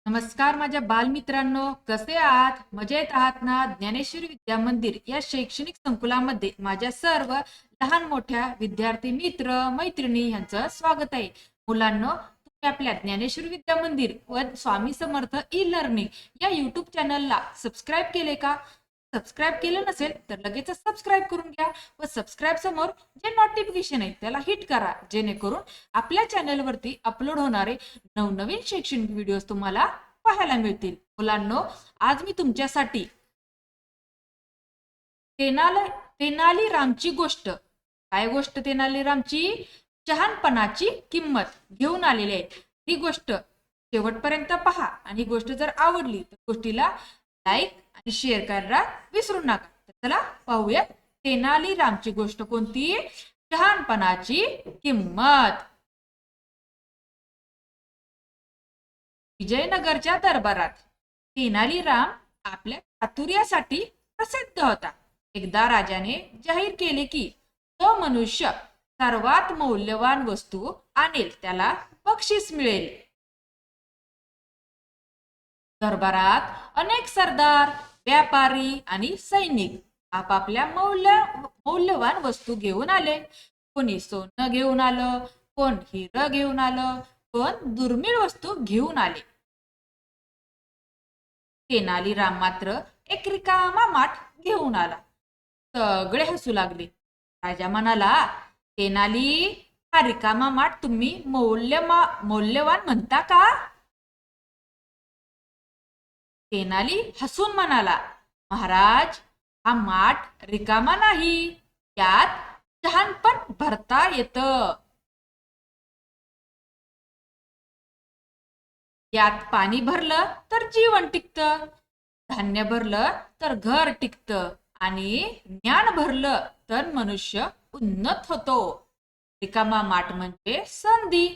नमस्कार माझ्या बालमित्रांनो, कसे आहात? मजेत आहात ना? ज्ञानेश्वरी विद्या मंदिर या शैक्षणिक संकुलामध्ये माझ्या सर्व लहान मोठ्या विद्यार्थी मित्र मैत्रिणी यांचं स्वागत आहे. मुलांनो, तुम्ही आपल्या ज्ञानेश्वरी विद्या मंदिर व स्वामी समर्थ ई लर्निंग या युट्यूब चॅनलला सबस्क्राईब केले का? सबस्क्राईब केलं नसेल तर लगेच सबस्क्राईब करून घ्या व सबस्क्राईब समोर जे नोटिफिकेशन आहे त्याला हिट करा, जेणेकरून आपल्या चॅनलवरती अपलोड होणारे नवनवीन शैक्षणिक व्हिडिओज तुम्हाला पाहायला मिळतील. मुलांनो, आज मी तुमच्यासाठी तेनाली रामची गोष्ट, काय गोष्ट तेनाली रामची? शहाणपणाची किंमत घेऊन आलेली आहे. ही गोष्ट शेवटपर्यंत पहा आणि ही गोष्ट जर आवडली तर गोष्टीला लाईक आणि शेअर करायला विसरू नका. तर चला पाहूया तेनाली रामची गोष्ट कोणती? शहाणपणाची किंमत. विजयनगरच्या दरबारात तेनालीराम आपल्या चातुर्यासाठी प्रसिद्ध होता. एकदा राजाने जाहीर केले की जो मनुष्य सर्वात मौल्यवान वस्तू आणेल त्याला बक्षीस मिळेल. दरबारात अनेक सरदार, व्यापारी आणि सैनिक आपापल्या मौल्यवान वस्तू घेऊन आले. कोणी सोनं घेऊन आलं, कोण हिरं घेऊन आलं, कोण दुर्मिळ वस्तू घेऊन आले. तेनालीराम मात्र एक रिकामा माठ घेऊन आला. सगळे हसू लागले. राजा म्हणाला, तेनाली, हा रिकामा माठ तुम्ही मौल्यवान म्हणता का? तेनाली हसून म्हणाला, महाराज, हा माठ रिकामा नाही, त्यात शहाणपण भरता येतं. यात पाणी भरलं तर जीवन टिकतं, धान्य भरलं तर घर टिकतं आणि ज्ञान भरलं तर मनुष्य उन्नत होतो. रिकामा माठ म्हणजे संधी,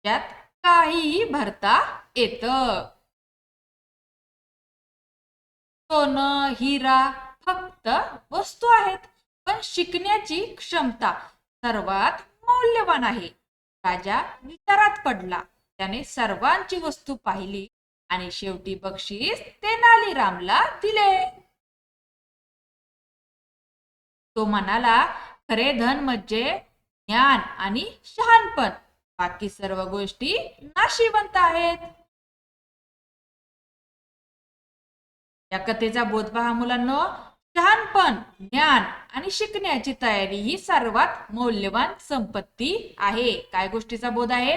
ज्यात काहीही भरता येतं. सोनं, हिरा फक्त वस्तू आहेत, पण शिकण्याची क्षमता सर्वात मौल्यवान आहे. राजा विचारात पडला. त्याने सर्वांची वस्तू पाहिली आणि शेवटी बक्षीस तेनालीरामला दिले. तो म्हणाला, खरे धन म्हणजे ज्ञान आणि शहाणपण, बाकी सर्व गोष्टी नाशिवंत आहेत. या कथेचा बोध पहा मुलांनो. शहाणपण, ज्ञान आणि शिकण्याची तयारी ही सर्वात मौल्यवान संपत्ती आहे. काय गोष्टीचा बोध आहे?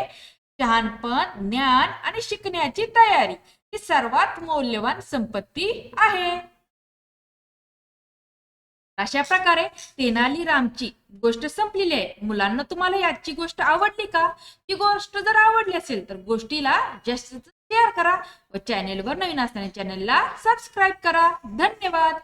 शहाणपण, ज्ञान आणि शिकण्याची तयारी ही सर्वात मौल्यवान संपत्ती आहे. अशा प्रकारे तेनालीरामची गोष्ट संपलेली आहे. मुलांना, तुम्हाला याची गोष्ट आवडली का? ही गोष्ट जर आवडली असेल तर गोष्टीला जास्त शेअर करा व चॅनेलवर नवीन असणाऱ्या चॅनेलला सबस्क्राईब करा. धन्यवाद.